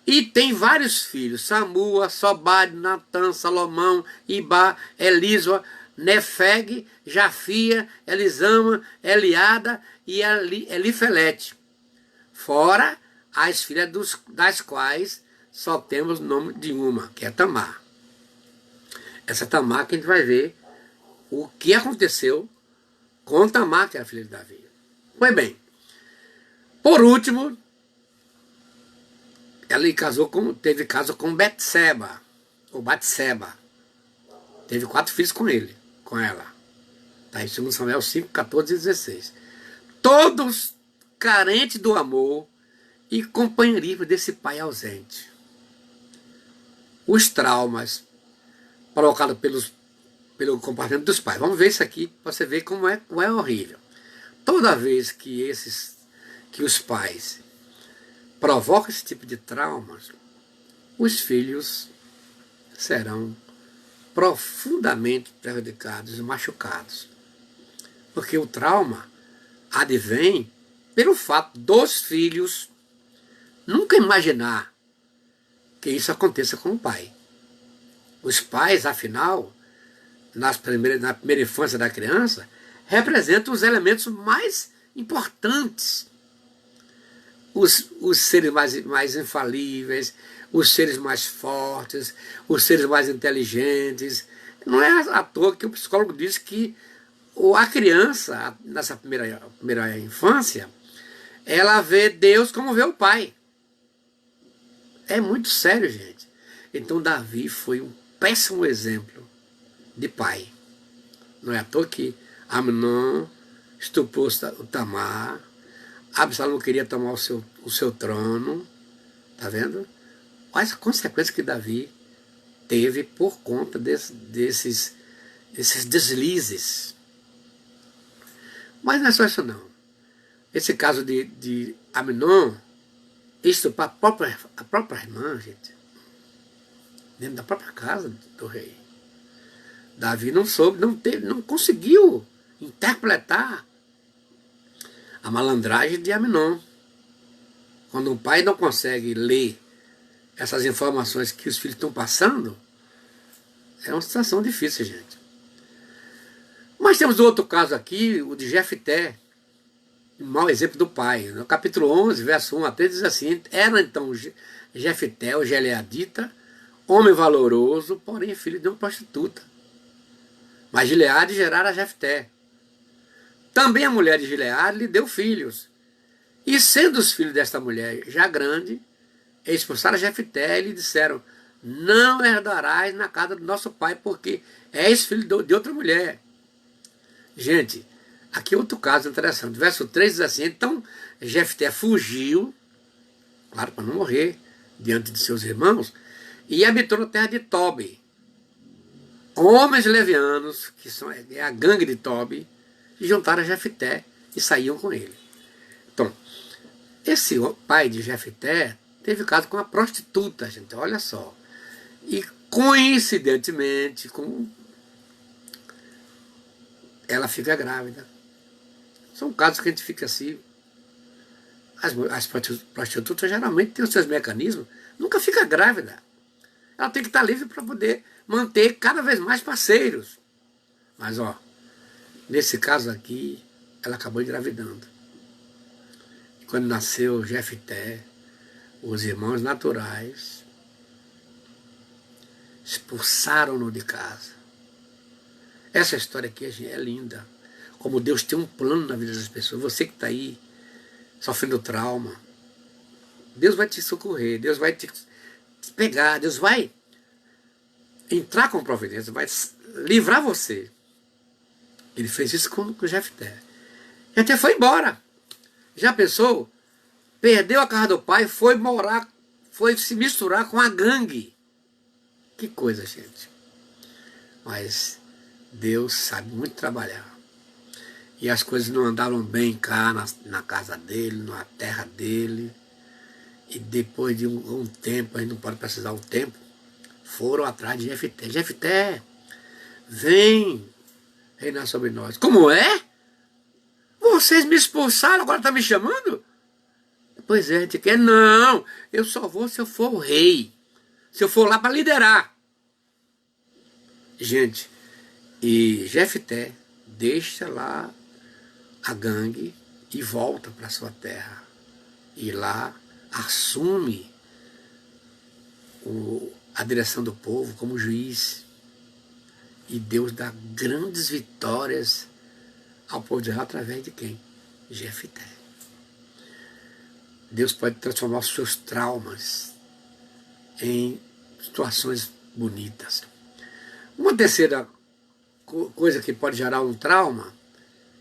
E tem vários filhos: Samua, Sobade, Natã, Salomão, Ibá, Elisua, Nefeg, Jafia, Elisama, Eliada e Elifelete. Fora as filhas das quais só temos o nome de uma, que é Tamar. Essa Tamar que a gente vai ver o que aconteceu com Tamar, que é a filha de Davi. Pois bem, por último, teve caso com Betseba, ou Batseba. Teve 4 filhos com ela. Está em 2 Samuel 5, 14 e 16. Todos carentes do amor e companheirismo desse pai ausente. Os traumas provocados pelo comportamento dos pais. Vamos ver isso aqui para você ver como é horrível. Toda vez que os pais provocam esse tipo de traumas, os filhos serão profundamente prejudicados e machucados. Porque o trauma advém pelo fato dos filhos nunca imaginar que isso aconteça com o pai. Os pais, afinal, na primeira infância da criança, representam os elementos mais importantes. Os seres mais infalíveis, os seres mais fortes, os seres mais inteligentes. Não é à toa que o psicólogo diz que a criança, nessa primeira infância, ela vê Deus como vê o pai. É muito sério, gente. Então Davi foi um péssimo exemplo de pai. Não é à toa que Amnon estuprou o Tamar, Absalão queria tomar o seu trono. Está vendo? Olha as consequências que Davi teve por conta desses deslizes. Mas não é só isso não. Esse caso de Amnon estuprar a própria irmã, gente, dentro da própria casa do rei. Davi não soube, não conseguiu interpretar a malandragem de Amnon. Quando o pai não consegue ler essas informações que os filhos estão passando, é uma situação difícil, gente. Mas temos outro caso aqui, o de Jefté, um mau exemplo do pai. No capítulo 11, verso 1 a 3, diz assim: era então Jefté, o gileadita, homem valoroso, porém filho de uma prostituta. Mas Gileade gerara Jefté. Também a mulher de Gileade lhe deu filhos. E sendo os filhos desta mulher já grande, expulsaram Jefté e lhe disseram: não herdarás na casa do nosso pai, porque és filho de outra mulher. Gente, Aqui outro caso interessante. Verso 3 diz assim: então Jefté fugiu, claro, para não morrer diante de seus irmãos, e habitou na terra de Tobi. Homens levianos, que são a gangue de Tobi, se juntaram a Jefté e saíam com ele. Então, esse pai de Jefté teve caso com uma prostituta, gente, olha só. E coincidentemente, ela fica grávida. São casos que a gente fica assim. As prostitutas geralmente têm os seus mecanismos, nunca fica grávida. Ela tem que estar livre para poder manter cada vez mais parceiros. Mas, ó, nesse caso aqui, ela acabou engravidando. E quando nasceu Jefté, os irmãos naturais expulsaram-no de casa. Essa história aqui é linda. Como Deus tem um plano na vida das pessoas. Você que está aí sofrendo trauma, Deus vai te socorrer, Deus vai te pegar, Deus vai entrar com providência, vai livrar você. Ele fez isso com Jefté. Jefté foi embora. Já pensou? Perdeu a casa do pai, foi morar, foi se misturar com a gangue. Que coisa, gente. Mas Deus sabe muito trabalhar. E as coisas não andavam bem cá na casa dele, na terra dele. E depois de um tempo, a gente não pode precisar um tempo, foram atrás de Jefté. Jefté, vem reinar sobre nós. Como é? Vocês me expulsaram, agora estão me chamando? Pois é, a gente quer. Não, eu só vou se eu for o rei. Se eu for lá para liderar. Gente, e Jefté deixa lá a gangue e volta para sua terra. E lá assume a direção do povo como juiz. E Deus dá grandes vitórias ao povo de Israel através de quem? Jefté. Deus pode transformar os seus traumas em situações bonitas. Uma terceira coisa que pode gerar um trauma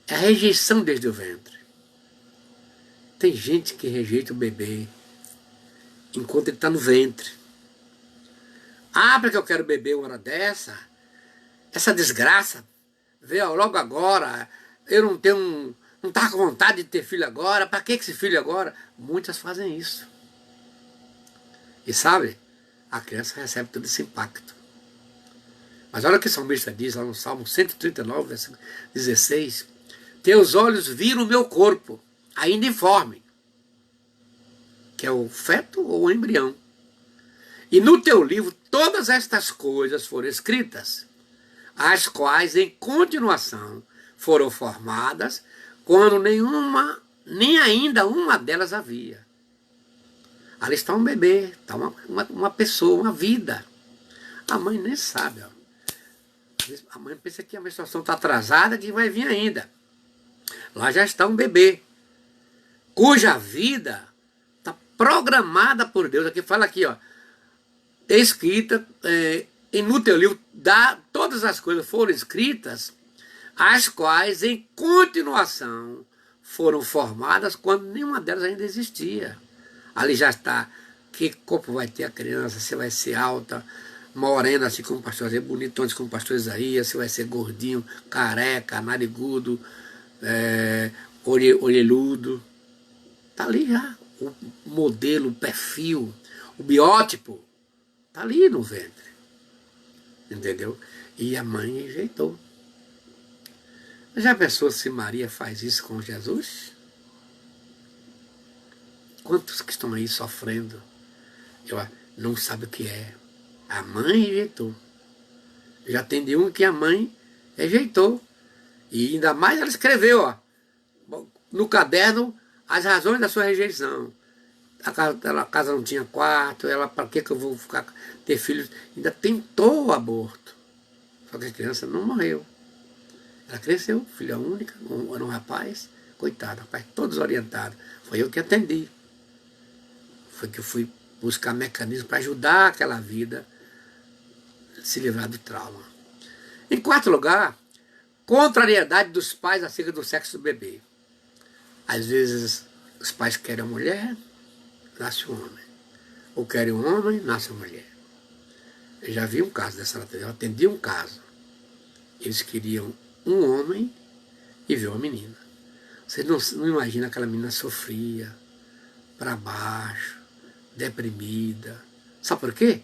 é a rejeição desde o ventre. Tem gente que rejeita o bebê enquanto ele está no ventre. Ah, porque eu quero beber uma hora dessa? Essa desgraça veio logo agora. Eu não estava com vontade de ter filho agora. Para que esse filho agora? Muitas fazem isso. E sabe, a criança recebe todo esse impacto. Mas olha o que o salmista diz lá no Salmo 139, versículo 16. Teus olhos viram o meu corpo, ainda informe, que é o feto ou o embrião. E no teu livro todas estas coisas foram escritas, as quais em continuação foram formadas, quando nem ainda uma delas havia. Ali está um bebê, está uma pessoa, uma vida. A mãe nem sabe. Ó. A mãe pensa que a menstruação está atrasada, que vai vir ainda. Lá já está um bebê, cuja vida está programada por Deus. Aqui fala aqui, ó, escrita, e no teu livro, todas as coisas foram escritas, as quais em continuação foram formadas quando nenhuma delas ainda existia. Ali já está, que corpo vai ter a criança, se vai ser alta, morena, assim como o pastor Isaías, bonitão, assim como o pastor Isaías, se vai ser gordinho, careca, narigudo, orelhudo. Está ali já, o modelo, o perfil, o biótipo, está ali no ventre. Entendeu? E a mãe rejeitou. Já pensou se Maria faz isso com Jesus? Quantos que estão aí sofrendo? Não sabe o que é. A mãe rejeitou. Já tem de um que a mãe rejeitou. E ainda mais ela escreveu, ó, no caderno, as razões da sua rejeição. A casa não tinha quarto, ela, para que eu vou ter filhos? Ainda tentou o aborto. Só que a criança não morreu. Ela cresceu, filha única, era um rapaz, coitado, rapaz todo desorientado. Foi eu que atendi. Foi que eu fui buscar mecanismos para ajudar aquela vida a se livrar do trauma. Em quarto lugar, contrariedade dos pais acerca do sexo do bebê. Às vezes os pais querem a mulher, nasce um homem. Ou querem um homem, nasce uma mulher. Eu já vi um caso dessa natureza, eu atendi um caso. Eles queriam um homem e viu uma menina. Você não imagina, aquela menina sofria, para baixo, deprimida. Sabe por quê?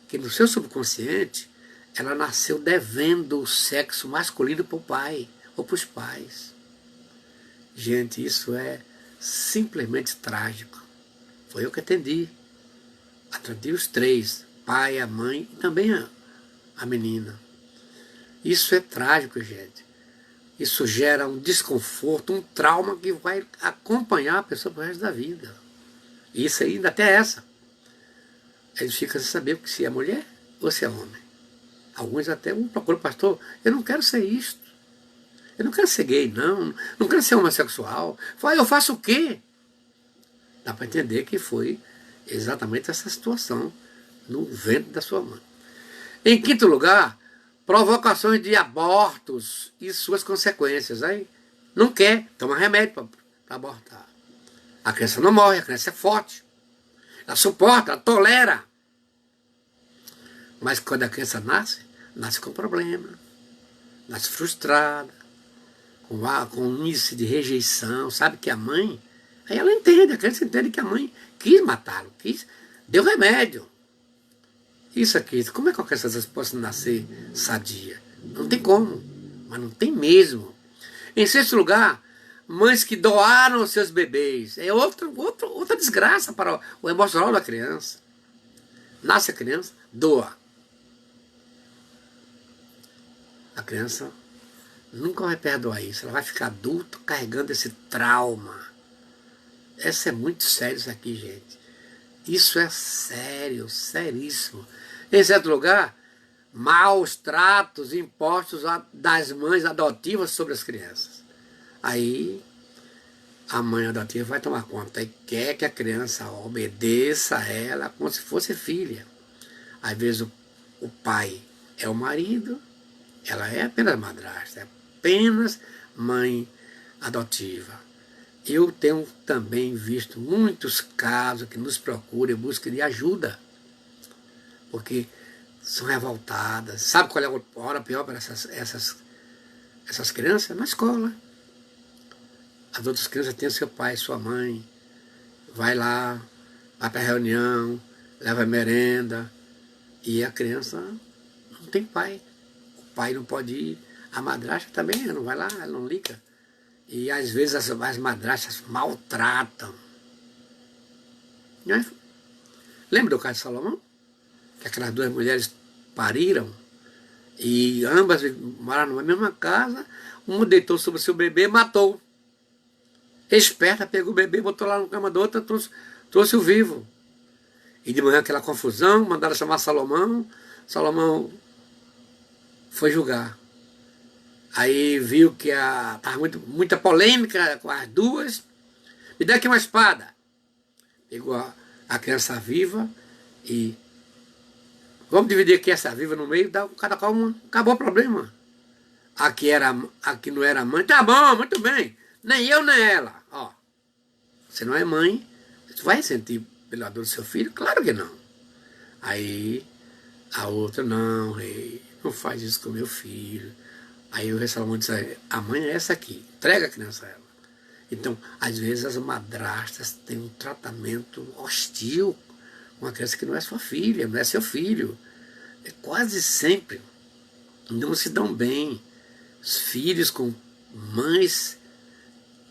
Porque no seu subconsciente, ela nasceu devendo o sexo masculino para o pai ou para os pais. Gente, isso é simplesmente trágico. Foi eu que atendi. Atendi os três, pai, a mãe e também a menina. Isso é trágico, gente. Isso gera um desconforto, um trauma que vai acompanhar a pessoa pro resto da vida. E isso ainda até essa. Eles ficam sem saber se é mulher ou se é homem. Alguns até procuram o pastor, eu não quero ser isto. Eu não quero ser gay, não. Não quero ser homossexual. Fala, eu faço o quê? Dá para entender que foi exatamente essa situação no ventre da sua mãe. Em quinto lugar, provocações de abortos e suas consequências. Aí não quer, toma remédio para abortar. A criança não morre, a criança é forte. Ela suporta, ela tolera. Mas quando a criança nasce, nasce com problema. Nasce frustrada, com um índice de rejeição. Sabe que a mãe, aí ela entende, a criança entende que a mãe quis matá-lo, deu remédio. Isso aqui, como é que a criança pode nascer sadia? Não tem como, mas não tem mesmo. Em sexto lugar, mães que doaram os seus bebês. É outra desgraça para o emocional da criança. Nasce a criança, doa. A criança nunca vai perdoar isso. Ela vai ficar adulta carregando esse trauma. Isso é muito sério isso aqui, gente. Isso é sério, seríssimo. Em certo lugar, maus tratos impostos das mães adotivas sobre as crianças. Aí a mãe adotiva vai tomar conta e quer que a criança obedeça a ela como se fosse filha. Às vezes o pai é o marido, ela é apenas madrasta, é apenas mãe adotiva. Eu tenho também visto muitos casos que nos procuram em busca de ajuda, porque são revoltadas. Sabe qual é a hora pior para essas crianças? Na escola. As outras crianças têm seu pai, sua mãe, vai lá, vai para a reunião, leva merenda, e a criança não tem pai. O pai não pode ir, a madrasta também não vai lá, ela não liga. E às vezes as madrastas maltratam. Não é? Lembra do caso de Salomão? Que aquelas duas mulheres pariram e ambas moraram na mesma casa, uma deitou sobre o seu bebê e matou. Esperta, pegou o bebê, botou lá na cama da outra, trouxe o vivo. E de manhã aquela confusão, mandaram chamar Salomão. Salomão foi julgar. Aí viu que estava muita polêmica com as duas. Me dá aqui uma espada. Pegou a criança viva e vamos dividir aqui essa viva no meio, dá cada qual uma. Acabou o problema. Aqui não era mãe. Tá bom, muito bem. Nem eu, nem ela. Ó, você não é mãe, você vai sentir pela dor do seu filho? Claro que não. Aí a outra, não, rei, não faz isso com meu filho. Aí o rei Salomão disse, a mãe é essa aqui, entrega a criança a ela. Então, às vezes as madrastas têm um tratamento hostil com uma criança que não é sua filha, não é seu filho. É quase sempre não se dão bem os filhos com mães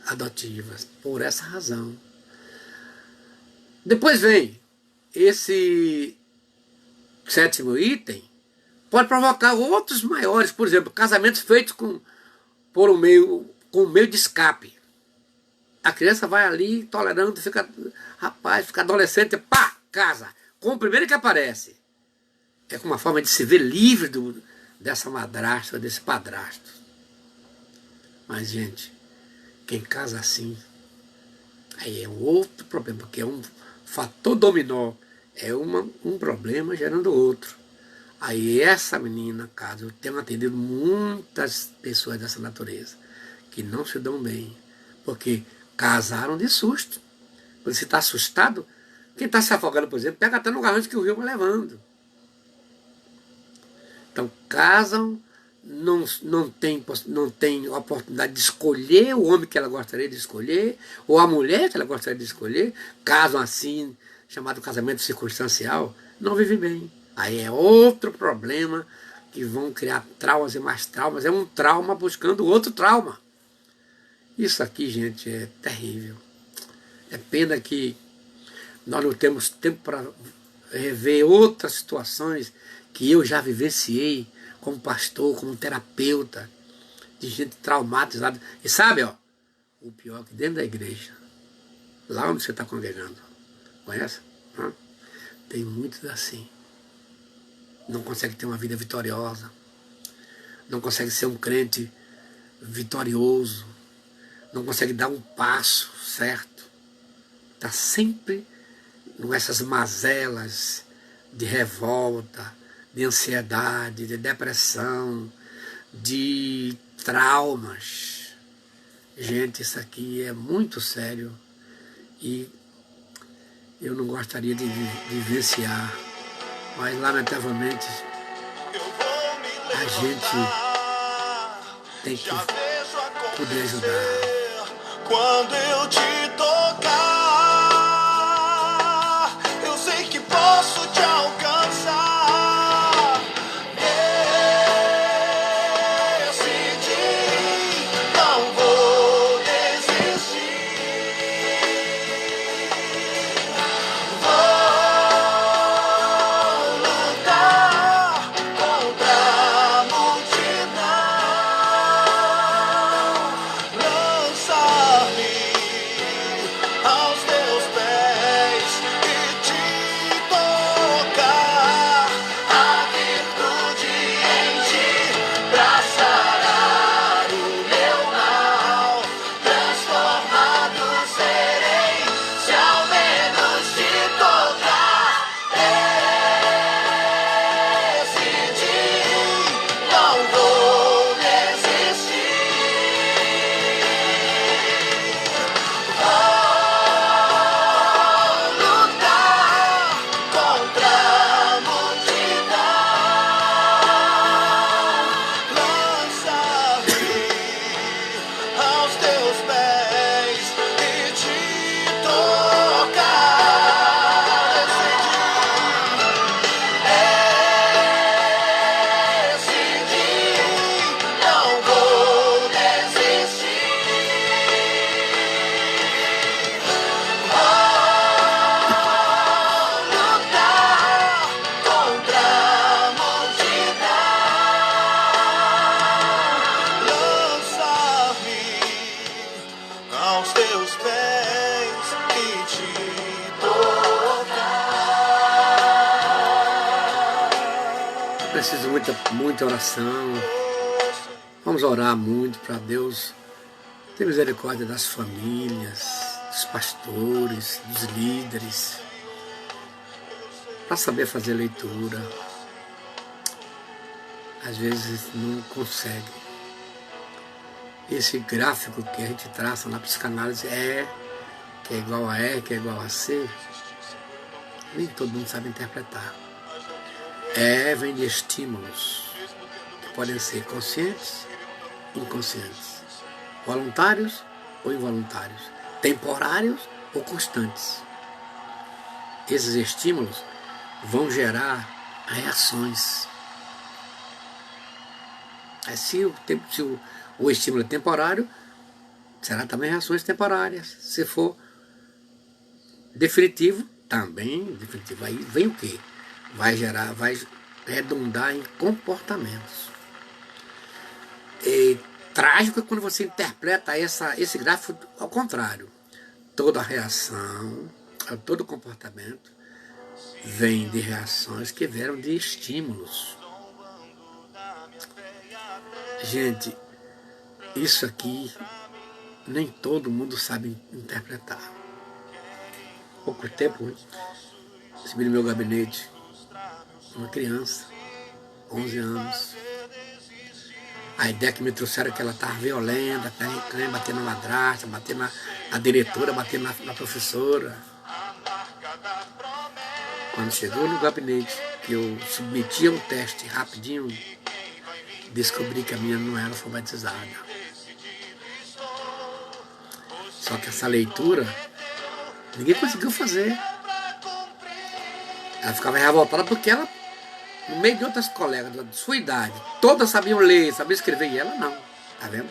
adotivas, por essa razão. Depois vem esse sétimo item, pode provocar outros maiores, por exemplo, casamentos feitos com meio de escape. A criança vai ali tolerando, fica adolescente, pá, casa, com o primeiro que aparece. É uma forma de se ver livre dessa madrasta, desse padrasto. Mas, gente, quem casa assim, aí é um outro problema, porque é um fator dominó, é um problema gerando outro. Aí essa menina, caso eu tenho atendido muitas pessoas dessa natureza, que não se dão bem, porque casaram de susto. Quando você está assustado, quem está se afogando, por exemplo, pega até no garrancho que o rio vai levando. Então casam, não tem oportunidade de escolher o homem que ela gostaria de escolher, ou a mulher que ela gostaria de escolher, casam assim, chamado casamento circunstancial, não vivem bem. Aí é outro problema que vão criar traumas e mais traumas. É um trauma buscando outro trauma. Isso aqui, gente, é terrível. É pena que nós não temos tempo para rever outras situações que eu já vivenciei como pastor, como terapeuta, de gente traumatizada. E sabe, ó, o pior é que dentro da igreja, lá onde você está congregando, conhece? Tem muitos assim. Não consegue ter uma vida vitoriosa, não consegue ser um crente vitorioso, não consegue dar um passo certo. Está sempre nessas mazelas de revolta, de ansiedade, de depressão, de traumas. Gente, isso aqui é muito sério e eu não gostaria de vivenciar, mas lamentavelmente a gente tem que poder ajudar. Quando eu te tocar, eu sei que posso te alcançar. Decidi, não vou desistir. Vou lutar contra a multidão. Lançar-me aos teus pés e te tocar. A virtude em ti pra sarar o meu mal. Transformado serei se ao menos te tocar. Decidi, não vou desistir. Lutar contra a multidão. Lançar-me aos teus pés e te tocar. Decidi, não vou desistir. Lutar contra a multidão. Lançar-me aos teus pés e te tocar. Preciso muita oração. Vamos orar muito para Deus ter misericórdia das famílias, dos pastores, dos líderes, para saber fazer leitura. Às vezes não consegue. Esse gráfico que a gente traça na psicanálise que é igual a E, que é igual a C, nem todo mundo sabe interpretar. Vem de estímulos que podem ser conscientes, inconscientes, voluntários ou involuntários, temporários ou constantes. Esses estímulos vão gerar reações. Se o estímulo é temporário, será também reações temporárias. Se for definitivo, também definitivo. Aí vem o quê? Vai redundar em comportamentos. E trágico é quando você interpreta esse gráfico ao contrário. Toda reação, todo comportamento vem de reações que vieram de estímulos. Gente, isso aqui nem todo mundo sabe interpretar. Há pouco tempo, recebi no meu gabinete uma criança 11 anos. A ideia que me trouxeram é que ela estava violenta, batendo na madrasta, batendo na diretora, batendo na professora. Quando chegou no gabinete, que eu submeti a um teste rapidinho, descobri que a minha não era alfabetizada. Só que essa leitura, ninguém conseguiu fazer. Ela ficava revoltada porque ela, no meio de outras colegas de sua idade, todas sabiam ler, sabiam escrever, e ela não. Tá vendo?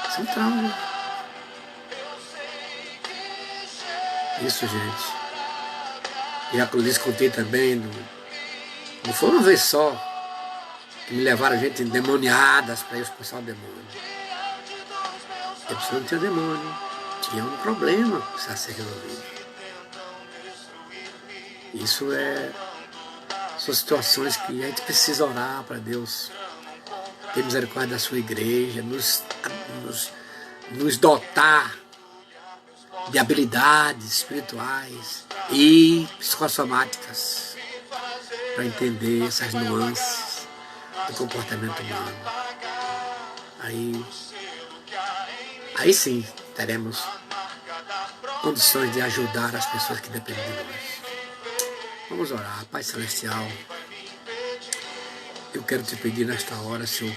Isso é um trauma. Isso, gente. Já lhes contei também, não foi uma vez só que me levaram gente endemoniadas para eu expulsar o demônio. A pessoa não tinha demônio, tinha um problema que precisava ser resolvido. Isso são situações que a gente precisa orar para Deus ter misericórdia da sua igreja, nos dotar de habilidades espirituais e psicossomáticas para entender essas nuances do comportamento humano. Aí sim teremos condições de ajudar as pessoas que dependem de nós. Vamos orar. Pai Celestial, eu quero te pedir nesta hora, Senhor,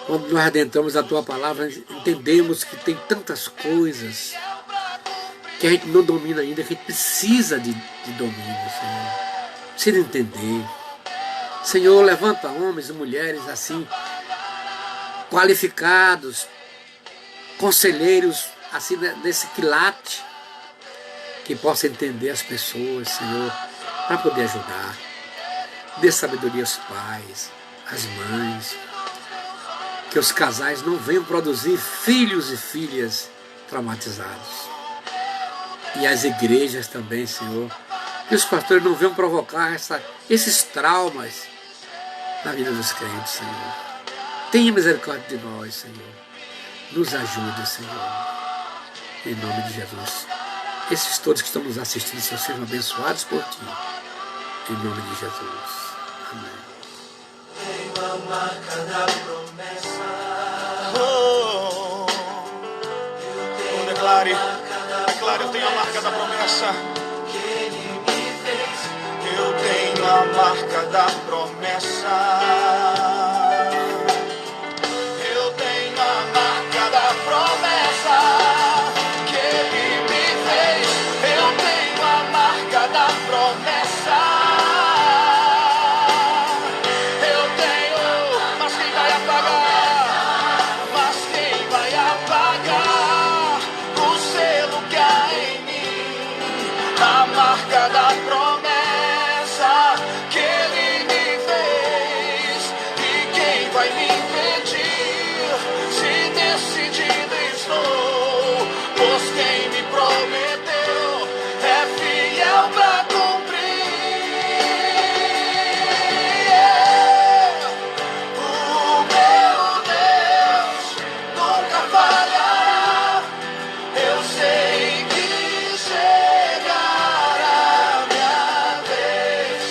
quando nós adentramos a Tua Palavra, entendemos que tem tantas coisas que a gente não domina ainda, que a gente precisa de domínio, Senhor. Precisa entender. Senhor, levanta homens e mulheres assim, qualificados, conselheiros, assim, nesse quilate, que possa entender as pessoas, Senhor, para poder ajudar. Dê sabedoria aos pais, às mães, que os casais não venham produzir filhos e filhas traumatizados. E as igrejas também, Senhor, que os pastores não venham provocar esses traumas na vida dos crentes, Senhor. Tenha misericórdia de nós, Senhor. Nos ajude, Senhor. Em nome de Jesus. Esses todos que estão nos assistindo, Senhor, sejam abençoados por Ti. Em nome de Jesus. Amém. Tenho a marca da promessa. Oh, declare, eu tenho a marca da promessa. Que Ele me fez. Eu tenho a marca da promessa. Eu tenho a marca da promessa. Que Ele me fez. Eu tenho a marca da promessa. Eu tenho, mas quem vai apagar? Mas quem vai apagar o selo que há em mim? A marca da promessa que Ele me fez. E quem vai me impedir? Se decidido estou, pois quem me prometeu é fiel pra cumprir. O meu Deus nunca falhará. Eu sei que chegará minha vez.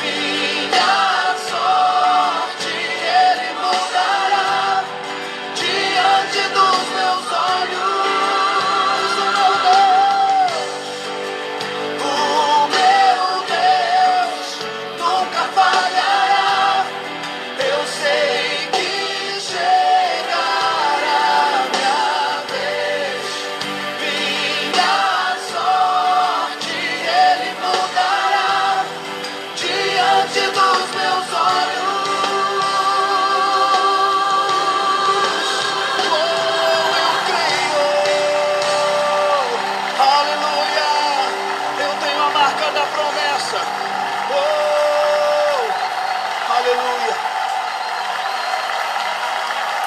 Minha sorte Ele mudará diante dos meus olhos. O meu Deus nunca falhará. Eu sei que chegará minha vez. Minha sorte Ele mudará diante dos meus olhos. Oh, eu creio. Aleluia. Eu tenho a marca da promessa. Oh, aleluia.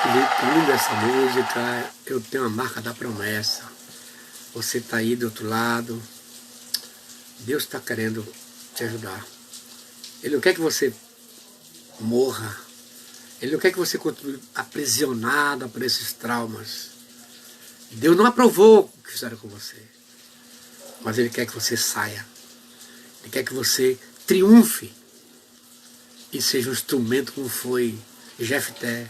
Que linda essa música. Eu tenho a marca da promessa. Você está aí do outro lado. Deus está querendo te ajudar. Ele não quer que você morra. Ele não quer que você continue aprisionado por esses traumas. Deus não aprovou o que fizeram com você. Mas Ele quer que você saia. Ele quer que você triunfe e seja um instrumento como foi Jefté.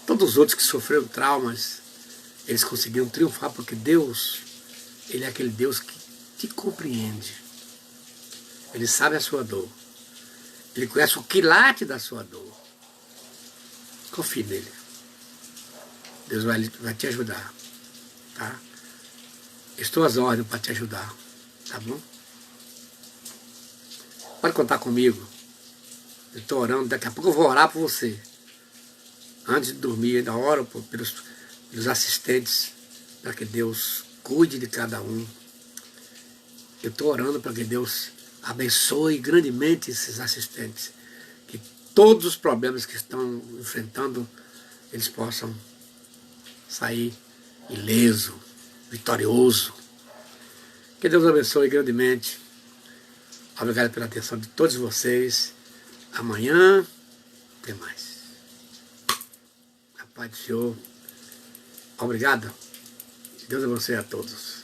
Todos os outros que sofreram traumas, eles conseguiram triunfar porque Deus, Ele é aquele Deus que te compreende. Ele sabe a sua dor. Ele conhece o quilate da sua dor. Confie nele. Deus vai te ajudar. Tá? Estou às ordens para te ajudar. Tá bom? Pode contar comigo. Eu estou orando. Daqui a pouco eu vou orar por você. Antes de dormir, ainda oro pelos assistentes, para que Deus cuide de cada um. Eu estou orando para que Deus abençoe grandemente esses assistentes. Que todos os problemas que estão enfrentando, eles possam sair ileso, vitorioso. Que Deus abençoe grandemente. Obrigado pela atenção de todos vocês. Amanhã tem mais. A paz do Senhor. Obrigado. Deus abençoe a todos.